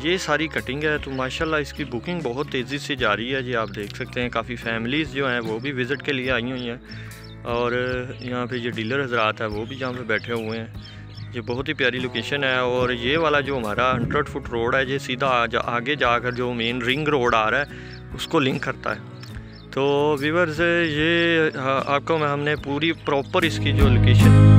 ये सारी कटिंग है। तो माशाल्लाह इसकी बुकिंग बहुत तेज़ी से जारी है जी। आप देख सकते हैं काफ़ी फैमिलीज़ जो हैं वो भी विज़िट के लिए आई हुई हैं, और यहाँ पे जो डीलर हजरात है वो भी यहाँ पे बैठे हुए हैं। ये बहुत ही प्यारी लोकेशन है। और ये वाला जो हमारा 100 फुट रोड है, ये सीधा आगे जाकर जो मेन रिंग रोड आ रहा है उसको लिंक करता है। तो व्यूअर्स ये आपको हमने पूरी प्रॉपर इसकी जो लोकेशन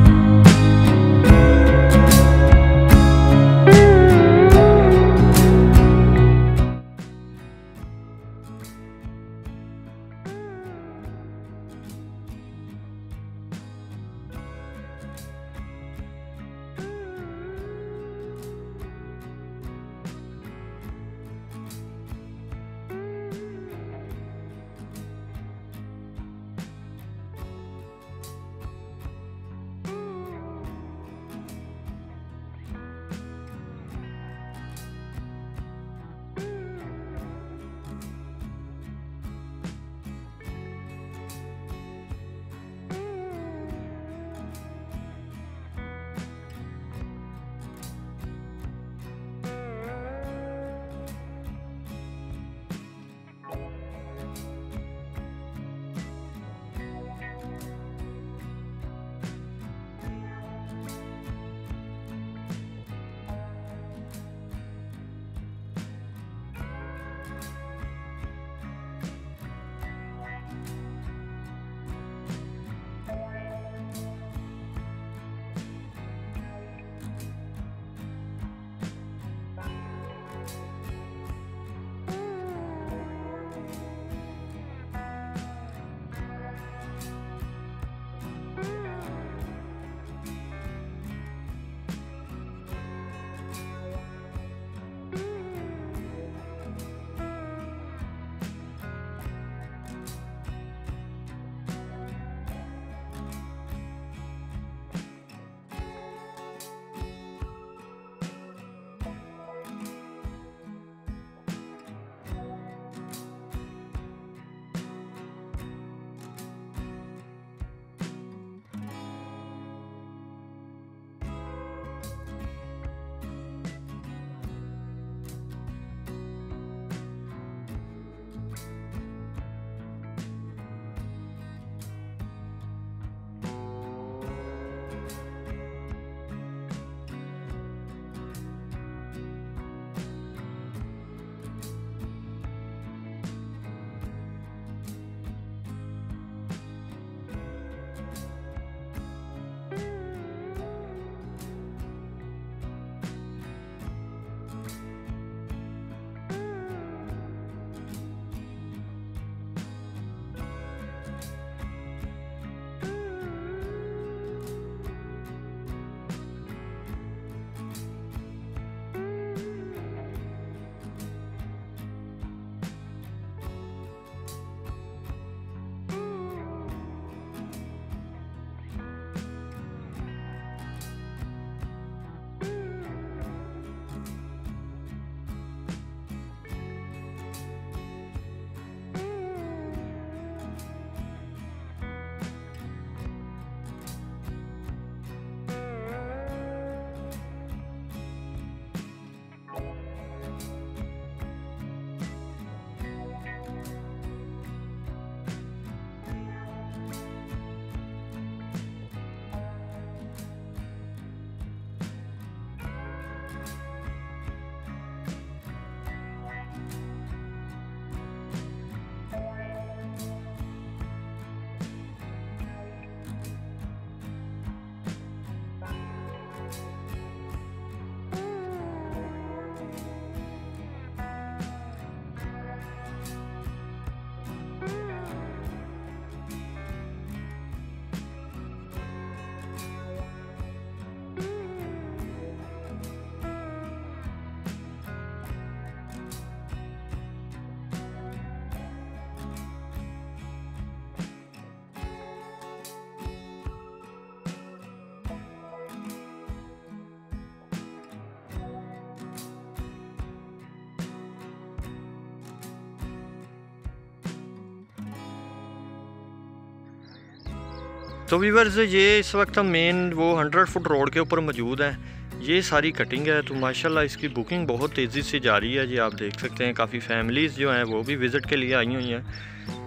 तो व्यूअर्स ये इस वक्त हम मेन वो 100 फुट रोड के ऊपर मौजूद हैं। ये सारी कटिंग है। तो माशाल्लाह इसकी बुकिंग बहुत तेज़ी से जारी है जी। आप देख सकते हैं काफ़ी फैमिलीज़ जो हैं वो भी विज़िट के लिए आई हुई हैं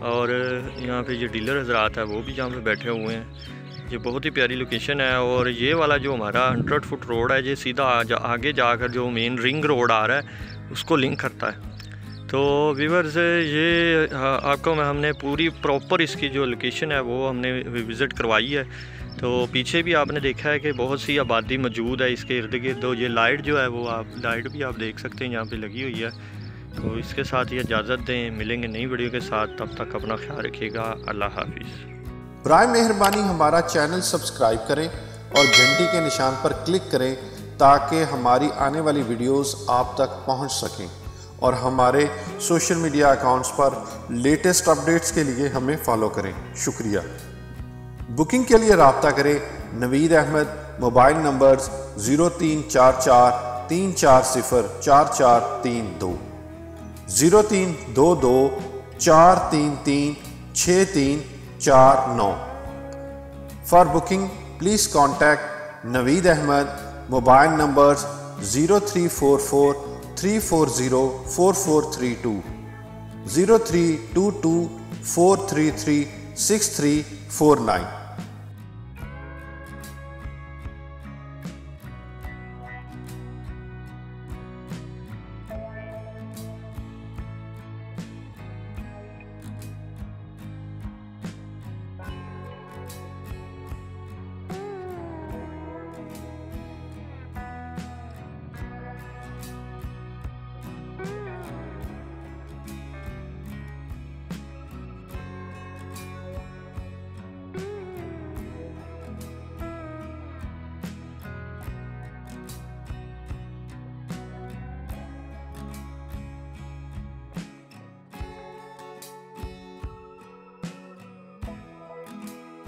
और यहाँ पे ये डीलर हज़रात है वो भी यहाँ पे बैठे हुए हैं। ये बहुत ही प्यारी लोकेशन है और ये वाला जो हमारा 100 फुट रोड है ये सीधा आगे जाकर जो मेन रिंग रोड आ रहा है उसको लिंक करता है। तो व्यूअर्स ये आपको हमने पूरी प्रॉपर इसकी जो लोकेशन है वो हमने विज़िट करवाई है। तो पीछे भी आपने देखा है कि बहुत सी आबादी मौजूद है इसके इर्द गिर्द। तो ये लाइट जो है वो लाइट भी आप देख सकते हैं यहाँ पे लगी हुई है। तो इसके साथ ये इजाज़त दें, मिलेंगे नई वीडियो के साथ। तब तक अपना ख्याल रखिएगा। अल्लाह हाफिज़। बराए मेहरबानी हमारा चैनल सब्सक्राइब करें और घंटी के निशान पर क्लिक करें ताकि हमारी आने वाली वीडियोस आप तक पहुंच सकें और हमारे सोशल मीडिया अकाउंट्स पर लेटेस्ट अपडेट्स के लिए हमें फॉलो करें। शुक्रिया। बुकिंग के लिए रब्ता करें Naveed Ahmed, mobile numbers 0344 340 4432, 0322 433 6349। For booking please contact Naveed Ahmed, mobile numbers 0344 340 4432, 0322 433 6349।